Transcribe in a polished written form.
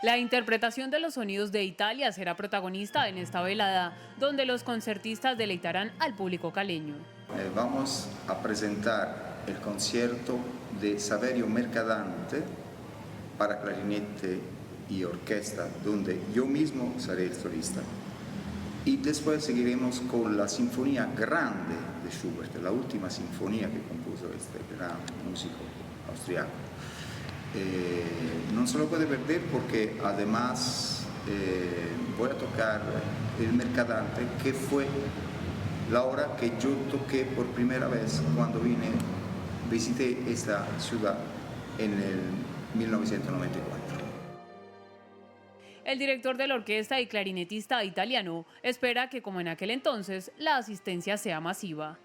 La interpretación de los sonidos de Italia será protagonista en esta velada, donde los concertistas deleitarán al público caleño. Vamos a presentar el concierto de Saverio Mercadante para clarinete y orquesta, donde yo mismo seré el solista. Y después seguiremos con la Sinfonía Grande de Schubert, la última sinfonía que compuso este gran músico austriaco. No se lo puede perder porque además voy a tocar el Mercadante, que fue la obra que yo toqué por primera vez cuando visité esta ciudad en el 1994. El director de la orquesta y clarinetista italiano espera que, como en aquel entonces, la asistencia sea masiva.